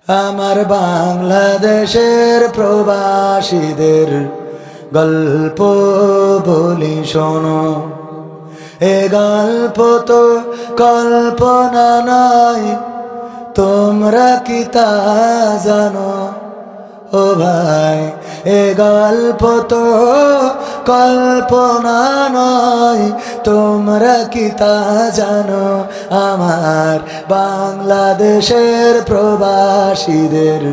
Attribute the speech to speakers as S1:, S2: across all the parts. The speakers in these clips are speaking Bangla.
S1: আমার বাংলাদেশের প্রবাসীদের গল্প বলি শোনো। এ গল্প তো কল্পনা নয়, তোমরা কি তা জানো? ও ভাই, এ গল্প তো কল্পনা নয়, তোমরা কি তা জানো? আমার বাংলাদেশের প্রবাসীদের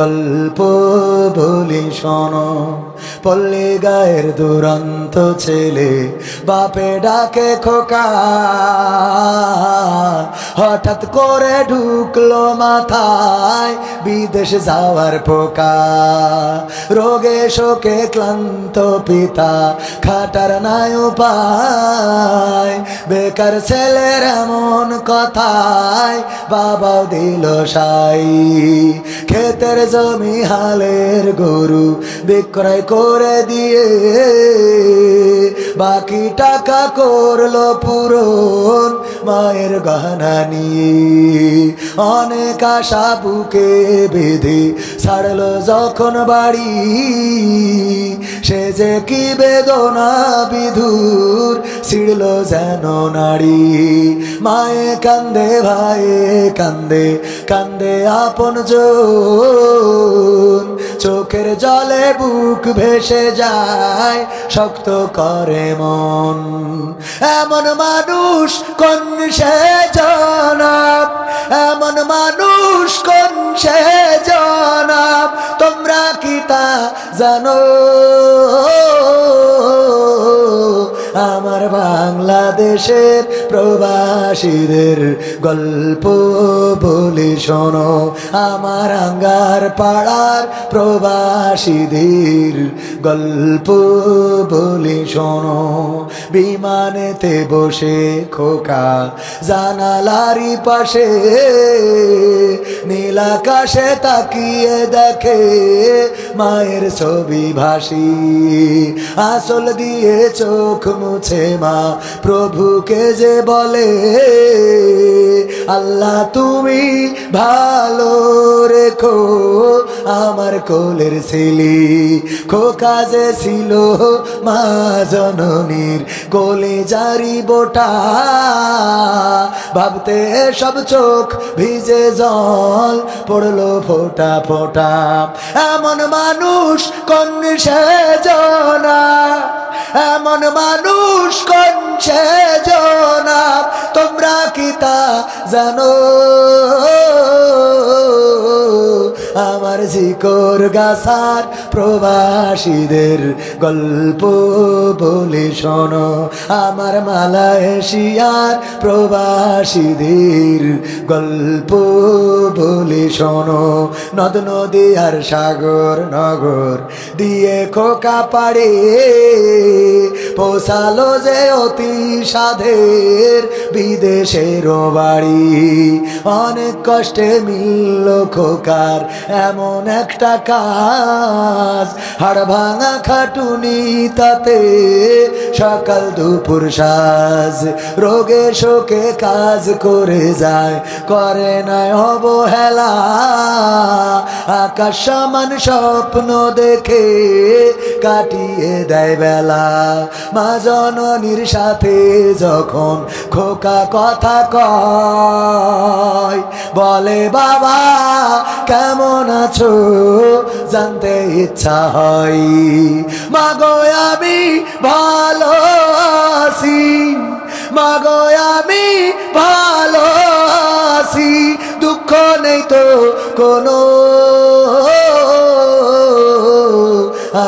S1: গল্প বলি শোনো। পল্লী গায়ের দুরন্ত ছেলে বাপে ডাকে খোকা, হঠাৎ করে ঢুকলো মাথায় বিদেশ যাওয়ার পোকা। রোগে শোকে ক্লান্ত পিতা খাটার নাই উপায়, বেকার ছেলের এমন কথায় বাবাও দিল সাই। ক্ষেতের জমি হালের গরু বিক্রয় করে দিয়ে বাকি টাকা করলো পূরণ মায়ের গহনা নিয়ে। অনেক আশা বুকে বেঁধে ছাড়লো যখন বাড়ি, সে যে কি বেদনা বিধুর ছিড়ল যেন নারী। মায়ে কান্দে, ভাইয়ে কান্দে, কান্দে আপন জন, চোখের জলে বুক ভেসে যায়, শক্ত করে মন। এমন মানুষ কোন সে জনাব, এমন মানুষ কোন সে জনাব, তোমরা কি তা জানো? আমার বাংলাদেশের প্রবাসীদের গল্প বলি শোনো। আমার আঙ্গার পাড়ার প্রবাসীদের গল্প বলি শোনো। বিমানেতে বসে খোকা জানালারি পাশে, নীল আকাশে তাকিয়ে দেখে মায়ের ছবি ভাসি। আঁচল দিয়ে চোখ মুছে মা প্রভুকে যে বলে, আল্লাহ তুমি ভালো রেখো আমার কোলের ছেলে। খোকা যে ছিল মা জননীর কোলে জারি বোটা, ভাবতে সব চোখ ভিজে জল পড়লো ফোঁটা ফোঁটা। এমন মানুষ কোন সে জনা, এমন মানুষ কোন সে জনাব, তোমরা কি তা জানো? আমার ঝিকর গাছার প্রবাসীদের গল্প বলি শোনো। আমার মালয়েশিয়ার প্রবাসীদের গল্প বলি শোনো। নদ নদী আর সাগর নগর দিয়ে খোকা পাড়ে পৌঁছালো যে অতি সাধের বিদেশের বাড়ি। অনেক কষ্টে মিলল খোকার এমন একটা কাজ, হাড় ভাঙা খাটুনি তাতে সকাল দুপুর সাজ। রোগে শোকে কাজ করে যায়, করে নাই অবহেলা, আকাশ সমান স্বপ্ন দেখে কাটিয়ে দেয় বেলা। মা জননীর সাথে যখন খোকা কথা কয়, বলে বাবা কেমন আছো জানতে ইচ্ছা হয়। মাগো আমি ভালো আছি, মাগো আমি ভালো আছি, দুঃখ নেই তো কোনো।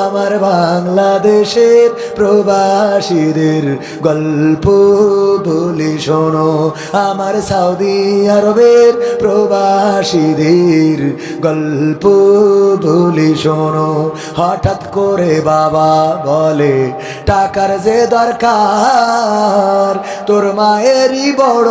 S1: আমার বাংলাদেশের প্রবাসীদের গল্প বলি শোনো। আমার সৌদি আরবের প্রবাসীদের গল্প বলি শোনো। হঠাৎ করে বাবা বলে, টাকার যে দরকার, তোর মায়েরই বড়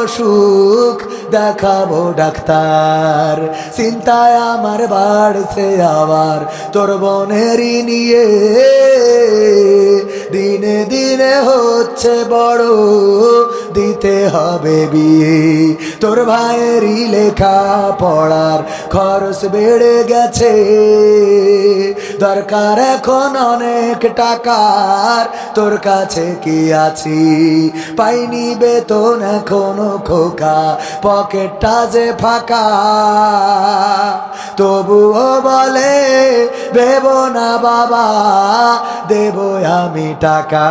S1: অসুখ, দেখাবো ডাক্তার। চিন্তায় আমার বাড়ছে আবার তোর বোনেরই নিয়ে, দিনে দিনে হচ্ছে বড় দিতে হবে বিয়ে। তোর ভাইয়েরই লেখা পড়ার খরচ বেড়ে গেছে, দরকার এখন অনেক টাকার, তোর কাছে কি আছি? পাইনি বেতন এখনো খোকা, পকেটটা যে ফাঁকা। তবুও বলে দেব না বাবা, দেব আমি টাকা।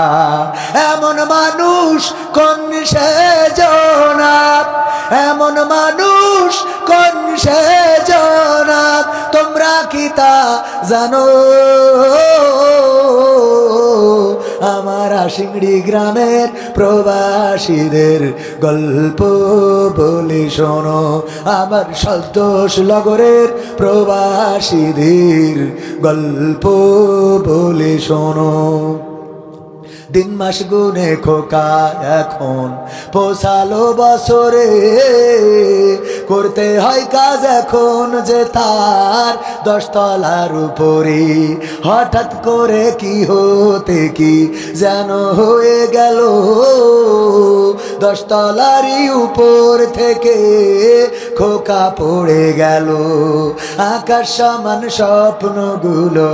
S1: এমন মানুষ কোন সেজনা, এমন মানুষ কোন সেজনা, তোমরা কি তা জানো? আমার আশিংড়ি গ্রামের প্রবাসীদের গল্প বলি শোনো, আমার সন্তোষ নগরের প্রবাসীদের গল্প বলি শোনো। দিন মাস গুনে খোকা এখন পৌঁছালো বছরে, করতে হয় কাজ এখন যে তার 10 তলার উপরে। হঠাৎ করে কি হতে কি যেন হয়ে গেল, 10 তলারই উপর থেকে খোকা পড়ে গেল। আকাশ সমান স্বপ্নগুলো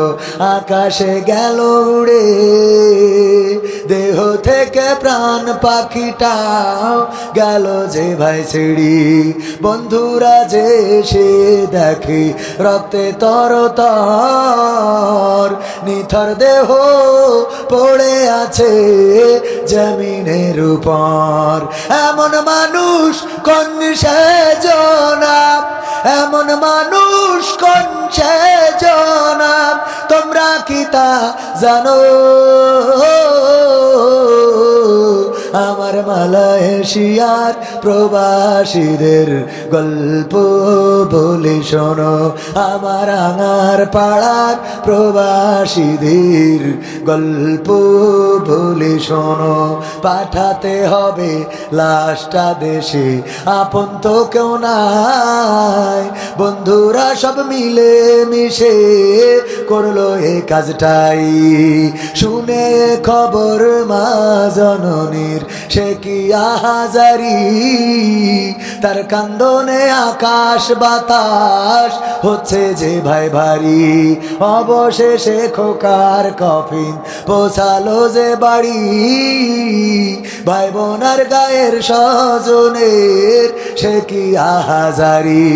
S1: আকাশে গেল উড়ে, দেহ থেকে প্রাণ পাখিটাও গেল যে ভাই ছিড়ি। বন্ধুরা যে এসে দেখে রক্তে তরতর, নিথর দেহ পড়ে আছে জমিনের উপর। এমন মানুষ কোন সেজনা, এমন মানুষ কোন সেজনা, তোমরা কি তা জানো? আমার মালয়েশিয়ার প্রবাসীদের গল্প বলি শোনো, আমার আঙার পাড়ার প্রবাসীদের গল্প বলি শোনো। পাঠাতে হবে লাশটা দেশে, আপন তো কেউ নাই, বন্ধুরা সব মিলে মিশে করলো এই কাজটাই। শুনে খবর মা জননীর সে কি আহাজারি, তার কান্দনে আকাশ বাতাস হচ্ছে যে ভাই ভারী। অবশেষে খোকার কফিন পৌঁছালো যে বাড়ি, ভাই বোনার গায়ের স্বজনের সে কি আহাজারি।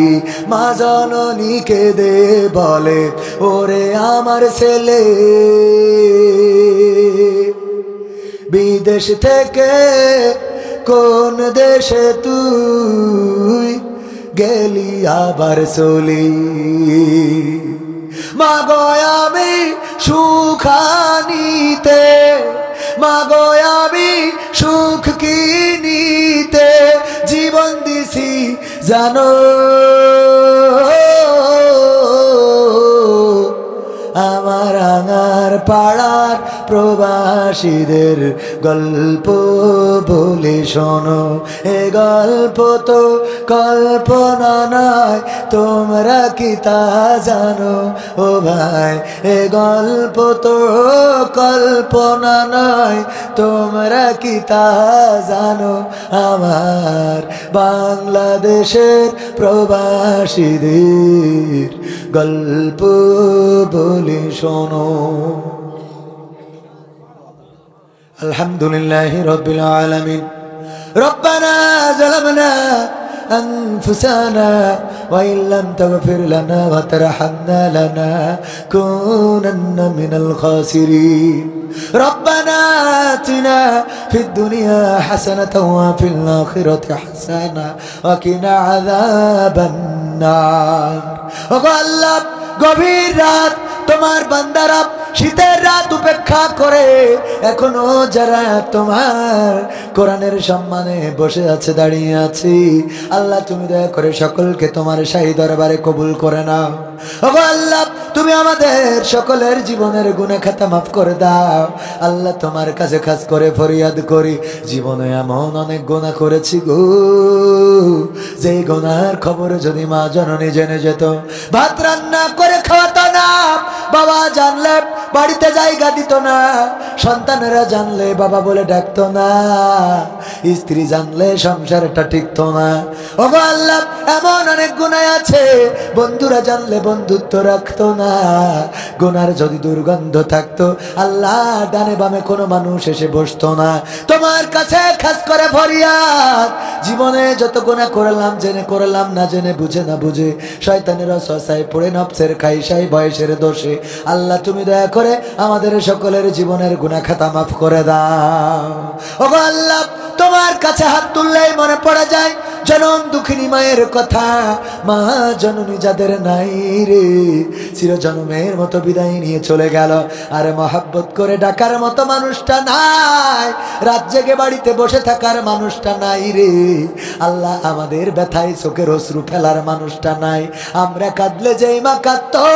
S1: মা জননীকে দে বলে ওরে আমার ছেলে, বিদেশ থেকে কোন দেশে তুই গেলি আবার চলি। মাগো আমি সুখানিতে, মাগো আমি সুখ কিনিতে জীবন দিছি জানো। আমার আঙার পাড়ার প্রবাসীদের গল্প বলি শোনো, এ গল্প তো কল্পনা নয়, তোমরা কি তা জানো? ও ভাই এ গল্প তো কল্পনা নয়, তোমরা কি তা জানো? আমার বাংলাদেশের প্রবাসীদের গল্প বলি শোনো। আলহামদুলিল্লাহি রাব্বিল আলামিন। রব্বানা যালামনা أنفسنا وإن لم تغفر لنا وترحمنا لنكونن من الخاسرين. ربنا آتنا في الدنيا حسنة وفي الآخرة حسنة وقنا عذاب النار. وقال গভীর রাত তোমার বান্দারা শীতের রাত উপেক্ষা করে এখনো যারা তোমার কোরআনের সম্মানে বসে আছে, দাঁড়িয়ে আছি, আল্লাহ তুমি দয়া করে সকলকে তোমার শাহী দরবারে কবুল করে নাও। ওগো আল্লাহ তুমি আমাদের সকলের জীবনের গুনাহ খাতা মাফ করে দাও। আল্লাহ তোমার কাছে খাস করে ফরিয়াদ করি, জীবনে এমন অনেক গুনাহ করেছি গো, যেই গুনাহের খবর যদি মা জননী জেনে যেত, ভাত রান্না করে খাওয়াতো না, বাবা জানলে বাড়িতে জায়গা দিত না, সন্তানেরা জানলে বাবা বলে ডাকতো না, স্ত্রী জানলে সংসারটা টিকতো না। ওগো আল্লাহ, এমন অনেক গুনাহ আছে বন্ধুরা জানলে বন্ধুত্ব রাখতো না। গুনার যদি দুর্গন্ধ থাকতো আল্লাহ ডানে বামে কোনো মানুষ এসে বসতো না। তোমার কাছে খাস করে ফরিয়াদ, জীবনে যত গুনাহ করলাম, জেনে করলাম না জেনে, বুঝে না বুঝে, শয়তানের ওয়াসওয়াসায় পড়ে, নফসের খাইশাই বয়সের দোষে, আল্লাহ তুমি দয়া করে আমাদের সকলের জীবনের গুনাহ খাতা মাফ করে দাও। ওগো আল্লাহ, তোমার কাছে হাত তুললেই মনে পড়ে যায় জনম দুঃখিনী মায়ের কথা। মা জননী যাদের নাই রে, চিরজন্মের মতো বিদায় নিয়ে চলে গেল, আর মহাব্বত করে ডাকার মতো মানুষটা নাই, রাত জেগে বাড়িতে বসে থাকার মানুষটা নাই রে। আল্লাহ, আমাদের ব্যথায় চোখের অশ্রু ফেলার মানুষটা নাই। আমরা কাঁদলে যেই মা কাঁদতো,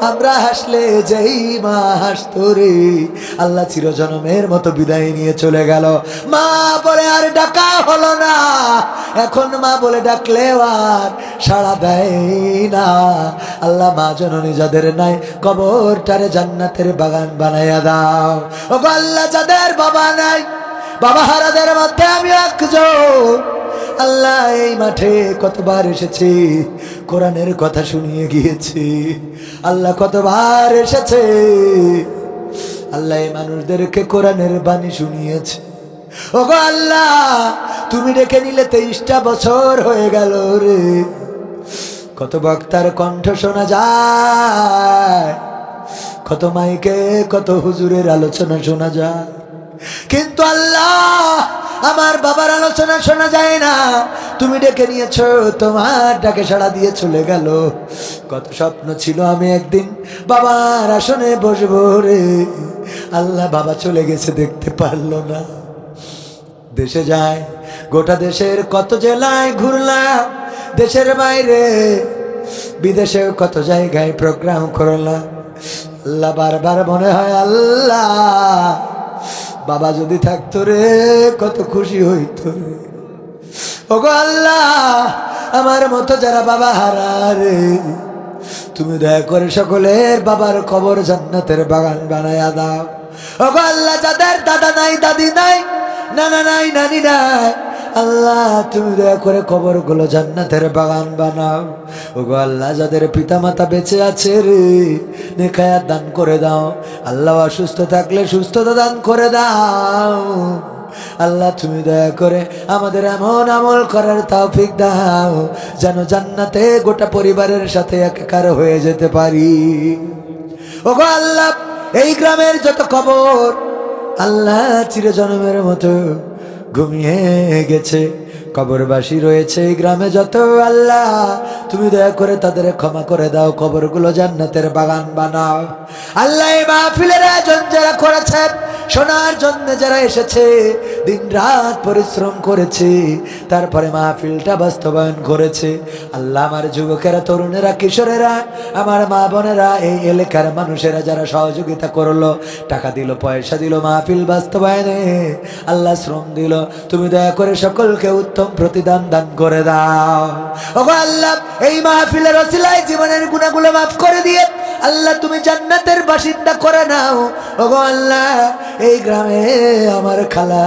S1: আমরা হাসলে যেই মা হাসতো রে। আল্লাহ চিরজন্মের মতো বিদায় নিয়ে চলে গেল, মা বলে আর ডাকা হলো না। এখন মা বলে ডাকলেও আর সাড়া দেয় না। আল্লাহ, মা জননী যাদের নাই কবরটারে জান্নাতের বাগান বানাইয়া দাও। ওগো আল্লাহ, যাদের বাবা নাই, বাবা হারাদের মধ্যে আমি একজন। আল্লাহ, এই মাঠে কতবার এসেছি, কোরআনের কথা শুনিয়ে গিয়েছি। আল্লাহ, কতবার এসেছে আল্লাহ, এই মানুষদেরকে কোরআনের বাণী শুনিয়েছে। ওগো আল্লাহ, তুমি ডেকে নিলে 23টা বছর হয়ে গেল রে। কত বক্তার কণ্ঠ শোনা যায়, কত মাইকে কত হুজুরের আলোচনা শোনা যায়, কিন্তু আল্লাহ আমার বাবার আলোচনা শোনা যায় না। তুমি ডেকে নিয়েছো, তোমার ডাকে সাড়া দিয়ে চলে গেল। কত স্বপ্ন ছিল আমি একদিন বাবার আসনে বসবো রে। আল্লাহ, বাবা চলে গেছে, দেখতে পারলো না। দেশে যায়, গোটা দেশের কত জেলায় ঘুরলাম, দেশের বাইরে বিদেশেও কত জায়গায় প্রোগ্রাম করলাম। আল্লাহ, বারবার মনে হয় আল্লাহ বাবা যদি থাকতো রে কত খুশি হইতো রে। ওগো আল্লাহ, আমার মতো যারা বাবা হারা রে, তুমি দয়া করে সকলের বাবার কবর জান্নাতের বাগান বানায়া দাও। ওগো আল্লাহ, যাদের দাদা নাই, দাদি নাই, নানা নাই, নানি নাই, আল্লাহ তুমি দয়া করে কবরগুলো জান্নাতের বাগান বানাও। ওগো আল্লাহ, যাদের পিতা মাতা বেঁচে আছে রে, নেখায়াত দান করে দাও। আল্লাহ, অসুস্থ থাকলে সুস্থতা দান করে দাও। আল্লাহ, তুমি দয়া করে আমাদের এমন আমল করার তৌফিক দাও যেন জান্নাতে গোটা পরিবারের সাথে একাকার হয়ে যেতে পারি। ওগো আল্লাহ, এই গ্রামের যত কবর আল্লাহ চিরজন্মের মতো ঘুমিয়ে গেছে, কবরবাসী রয়েছে এই গ্রামে যত, আল্লাহ তুমি দয়া করে তাদের ক্ষমা করে দাও, কবরগুলো জান্নাতের বাগান বানাও। আল্লাহ, এই মাহফিলের আয়োজন যারা করেছে, শোনার জন্য যারা এসেছে, দিন রাত পরিশ্রম করেছে, তারপরে মাহফিলটা বাস্তবায়ন করেছে, আল্লাহ আমার যুবকেরা, তরুণেরা, কিশোরেরা, আমার মা বোনেরা, এই এলাকার মানুষেরা যারা সহযোগিতা করলো, টাকা দিল, পয়সা দিল মাহফিল বাস্তবায়নে, আল্লাহ শ্রম দিল, তুমি দয়া করে সকলকে উত্তম প্রতিদান দান করে দাও। ওগো আল্লাহ, এই মাহফিলের ওসিলায় জীবনের গুনাহগুলো মাফ করে দিয়ে আল্লাহ তুমি জান্নাতের বাসিন্দা করে নাও। ওগো আল্লাহ, এই গ্রামে আমার খালা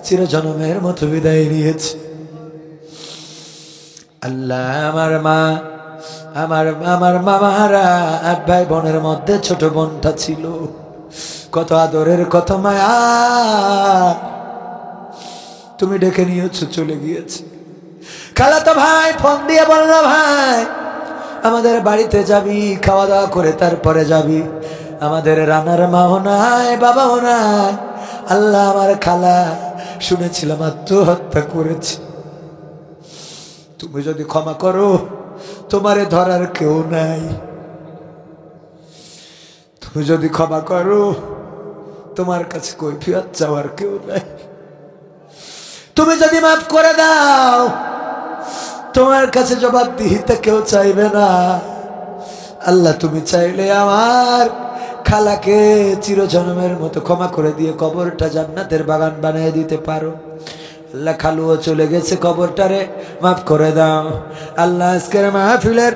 S1: চিরজন্মের মতো বিদায় নিয়েছে। আল্লাহ, আমার মা, আমার মামারা 8 ভাই বোনের মধ্যে ছোট বোনটা ছিল, কত আদরের, কত মায়া, তুমি ডেকে নিয়েছো, চলে গিয়েছে। খালাতো ভাই ফোন দিয়ে বলল, ভাই আমাদের বাড়িতে যাবি, খাওয়া দাওয়া করে তারপরে যাবি। আমাদের রানার মাও নাই, বাবাও নাই। আল্লাহ, আমার খালা শুনেছিলাম আত্মহত্যা করেছে, তুমি যদি ক্ষমা করো, তোমারে ধরার কেউ নাই। তুমি যদি ক্ষমা করো, তোমার কাছে কৈফিয়ত চাওয়ার কেউ নাই। তুমি যদি মাফ করে দাও, তোমার কাছে জবাবদিহিতা কেউ চাইবে না। আল্লাহ, তুমি চাইলে আমার খালাকে চিরজন্মের মতো ক্ষমা করে দিয়ে কবরটা জান্নাতের বাগান বানিয়ে দিতে পারো। আল্লাহ, খালুও চলে গেছে, কবরটারে মাফ করে দাও। আল্লাহ, আজকের মাহফিলের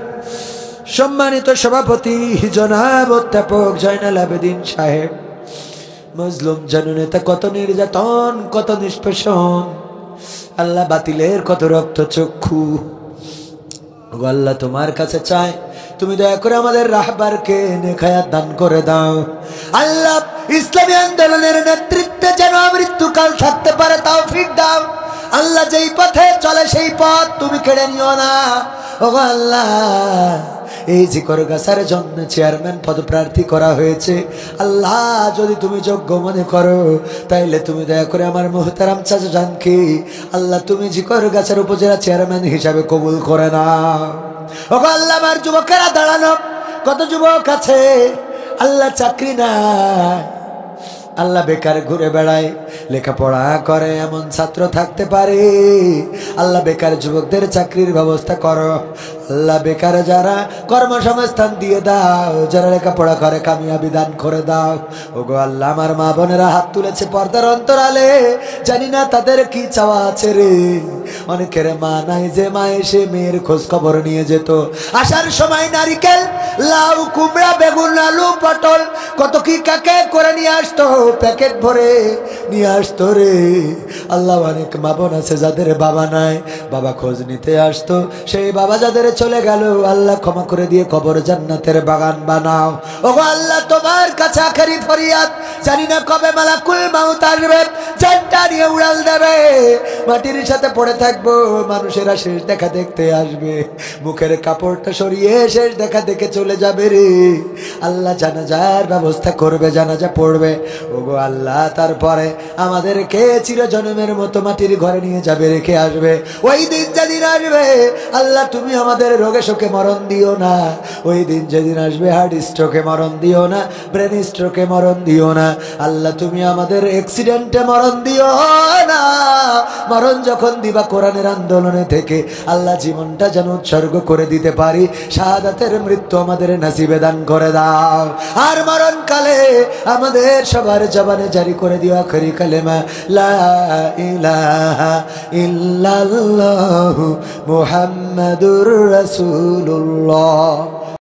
S1: সম্মানিত সভাপতি জনাব অধ্যাপক জয়নাল আবেদিন সাহেব, মজলুম জননেতা কত নির্যাতন, কত নিষ্পেষণ, আল্লাহ বাতিলের কত রক্ত চক্ষু। আল্লাহ তোমার কাছে চাই, তুমি দয়া করে আমাদের রাহবারকে নেখায়াত দান করে দাও। আল্লাহ ইসলামী আন্দোলনের নেতৃত্বে যেন মৃত্যুকাল থাকতে পারে তৌফিক দাও। আল্লাহ যেই পথে চলে সেই পথ তুমি কেড়ে নিও না। ও আল্লাহ, এই জিকরগাছার জন্য চেয়ারম্যান পদপ্রার্থী করা হয়েছে, আল্লাহ যদি তুমি যোগ্য মনে করো তাইলে তুমি দয়া করে আমার মুহতারাম চাচা জানকে আল্লাহ তুমি জিকরগাছার উপজেলা চেয়ারম্যান হিসাবে কবুল করে নাও। ও আল্লাহ, আমার যুবকেরা দাঁড়ানো, কত যুবক আছে আল্লাহ চাকরি নাই, আল্লাহ বেকার ঘুরে বেড়ায়, লেখাপড়া করে এমন ছাত্র থাকতে পারে। আল্লাহ বেকার যুবকদের চাকরির ব্যবস্থা করো। আল্লাহ বেকার যারা কর্মসংস্থান দিয়ে দাও, যারা লেখাপড়া করে কামিয়াবি দান করে দাও। ওগো আল্লাহ, আমার মা বোনেরা হাত তুলেছে পর্দার অন্তরালে, জানি না তাদের কি চাওয়া আছে রে। অনেকের মা নাই যে মা এসে মেয়ের খোঁজ খবর নিয়ে যেত। আসার সময় নারিকেল, লাউ, কুমড়া, বেগুন, আলু, পটল কত কি কাকে করে নিয়ে আসতো, প্যাকেট ভরে নিয়ে আসতো রে। আল্লাহ, অনেক মা বোন আছে যাদের বাবা নাই, বাবা খোঁজ নিতে আসতো, সেই বাবা যাদের চলে গেল, আল্লাহ ক্ষমা করে দিয়ে কবর জান্নাতের বাগান বানাও। ওগো আল্লাহ, তোমার কাছে আখেরি ফরিয়াদ, জানি না কবে মালাকুল মাউত আসবে, জানটা নিয়ে উড়াল দেবে, মাটির সাথে পড়ে থাকবো, মানুষেরা শেষ দেখা দেখতে আসবে, মুখের কাপড়টা সরিয়ে শেষ দেখা দেখে চলে যাবে রে। আল্লাহ জানাজার ব্যবস্থা করবে, জানাজা পড়বে। ওগো আল্লাহ, তারপরে আমাদেরকে চিরজন্মের মতো মাটির ঘরে নিয়ে যাবে, রেখে আসবে। ওই দিন যেদিন আসবে আল্লাহ, তুমি আমাদের রোগে শোকে মরণ দিও না। ওই দিন যেদিন আসবে হার্ট স্ট্রোকে মরণ দিও না, ব্রেন স্ট্রোকে মরণ দিও না। আল্লাহ, তুমি আমাদের অ্যাক্সিডেন্টে মরণ দিও না। মরণ যখন দিবা কোরআনের আন্দোলনে থেকে, আল্লাহ জীবনটা যেন উৎসর্গ করে দিতে পারি, শাহাদাতের মৃত্যু আমাদের নসিবে দান করে দাও। আর মরণকালে আমাদের সবার জবানে জারি করে দিও আখেরি কালেমা, লা ইলাহা ইল্লাল্লাহু মুহাম্মাদুর রাসূলুল্লাহ।